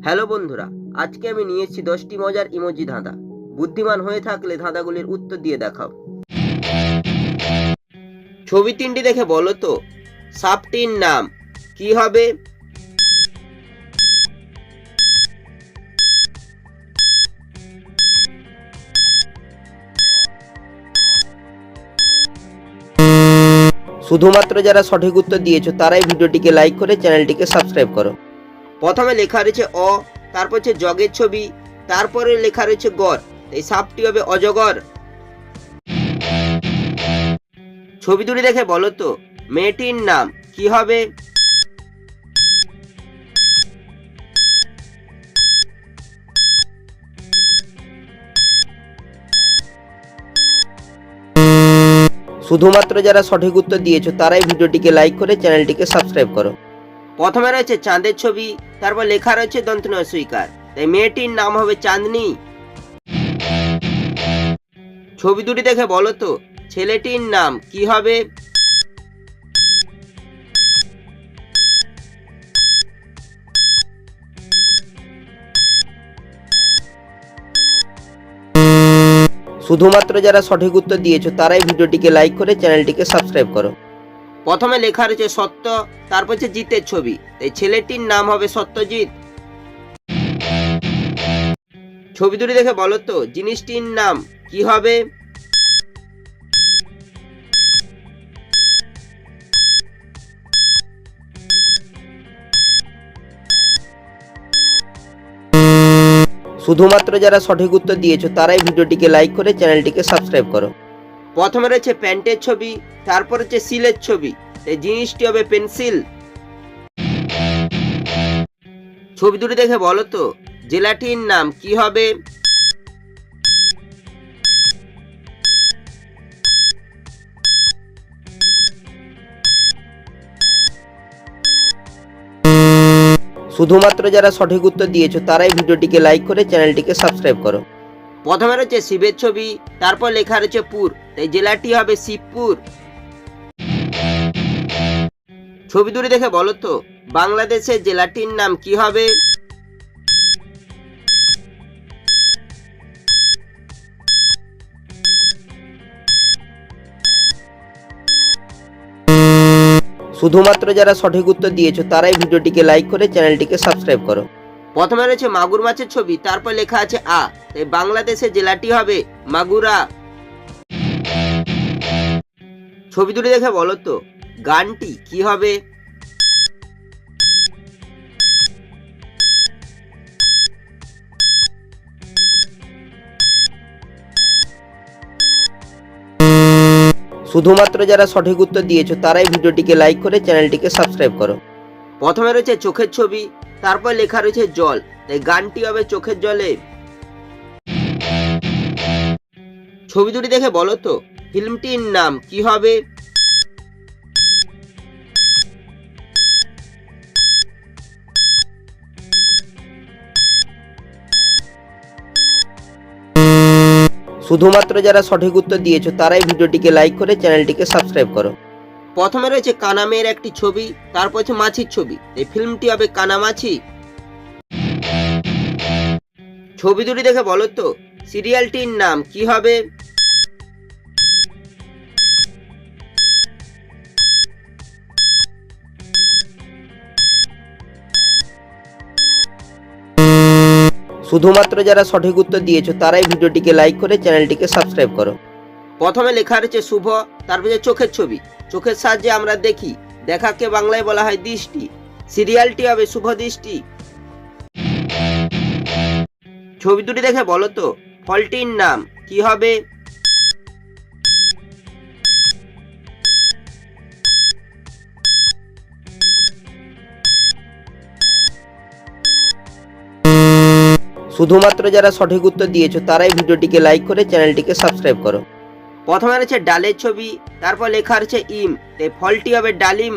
Hello বন্ধুরা, আজকে আমি নিয়ে এসেছি 10টি মজার ইমোজি ধাঁধা। বুদ্ধিমান হয়ে থাকলে ধাঁধাগুলির উত্তর দিয়ে দেখাও। ছবি তিনটি দেখে বলো তো সাপটির নাম কি হবে? শুধুমাত্র যারা সঠিক উত্তর দিয়েছো তারাই ভিডিওটিকে লাইক করে চ্যানেলটিকে সাবস্ক্রাইব করো। প্রথমে লেখা রয়েছে অ, তারপর হচ্ছে জগের ছবি, তারপরে লেখা রয়েছে গর। এই সাপটি হবে অজগর। ছবি দুটি দেখে বলো তো মেয়েটির নাম কি হবে? শুধুমাত্র যারা সঠিক উত্তর দিয়েছো তারাই ভিডিওটিকে লাইক করে চ্যানেলটিকে সাবস্ক্রাইব করো। প্রথমে রয়েছে চাঁদের ছবি, তারপর লেখা রয়েছে দন্তন্য সুইকার, তাই মেয়েটির নাম হবে চাঁদনি। ছবি দুটি দেখে বলো তো ছেলেটির নাম কি হবে? শুধুমাত্র যারা সঠিক উত্তর দিয়েছো তারাই ভিডিওটিকে লাইক করে চ্যানেলটিকে সাবস্ক্রাইব করো। প্রথমে লেখা রয়েছে সত্য, তারপর হচ্ছে জিতের ছবি, তাই ছেলেটির নাম হবে সত্যজিৎ। ছবি দুটি দেখে বলো তো জিনিসটির নাম কি হবে? শুধুমাত্র যারা সঠিক উত্তর দিয়েছো তারাই ভিডিওটিকে লাইক করে চ্যানেলটিকে সাবস্ক্রাইব করো। প্রথমে রয়েছে প্যান্টের ছবি, তারপর হচ্ছে সিলের ছবি, এই জিনিসটি হবে পেন্সিল। ছবি দুটি দেখে বলো তো জেলাটির নাম কি হবে? শুধুমাত্র যারা সঠিক উত্তর দিয়েছো তারাই ভিডিওটিকে লাইক করে চ্যানেলটিকে সাবস্ক্রাইব করো। প্রথমে রয়েছে শিবের ছবি, তারপর লেখা রয়েছে পুর, তাই জেলাটি হবে শিবপুর। ছবি দুটি দেখে বলো তো বাংলাদেশের জেলাটির নাম কি হবে? শুধুমাত্র যারা সঠিক উত্তর দিয়েছো তারাই ভিডিওটিকে লাইক করে চ্যানেলটিকে সাবস্ক্রাইব করো। প্রথমে রয়েছে মাগুর মাছের ছবি, তারপর লেখা আছে আ, তাই বাংলাদেশের জেলাটি হবে মাগুরা। ছবি দুটি দেখে বলো তো গানটি কি হবে? শুধুমাত্র যারা সঠিক উত্তর দিয়েছো তারাই ভিডিওটিকে লাইক করে চ্যানেলটিকে সাবস্ক্রাইব করো। প্রথমে রয়েছে চোখের ছবি, তারপর লেখা রয়েছে জল, তাই গানটি হবে চোখের জলে। ছবি দুটি দেখে বলো তো ফিল্মটির নাম কি হবে? শুধুমাত্র যারা সঠিক উত্তর দিয়েছো তারাই ভিডিওটিকে লাইক করে চ্যানেলটিকে সাবস্ক্রাইব করো। প্রথমে রয়েছে কানামের একটি ছবি, তারপর হচ্ছে মাছির ছবি, এই ফিল্মটি হবে কানামাছি। ছবি দুটি দেখে বলো তো সিরিয়ালটির নাম কি হবে? শুধুমাত্র যারা সঠিক উত্তর দিয়েছো তারাই ভিডিওটিকে লাইক করে চ্যানেলটিকে সাবস্ক্রাইব করো। প্রথমে লেখা রয়েছে শুভ, তারপরে চোখের ছবি, চোখের সাহায্যে আমরা দেখি, দেখাকে বাংলায় বলা হয় দৃষ্টি, সিরিয়ালটি হবে শুভ দৃষ্টি। ছবি দুটি দেখে বলো তো ফলটির নাম কি হবে? শুধুমাত্র যারা সঠিক উত্তর দিয়েছো তারাই ভিডিওটিকে লাইক করে চ্যানেলটিকে সাবস্ক্রাইব করো। প্রথমে রয়েছে ডালের ছবি, তারপর লেখা রয়েছে ইম, তাই ফলটি হবে ডালিম।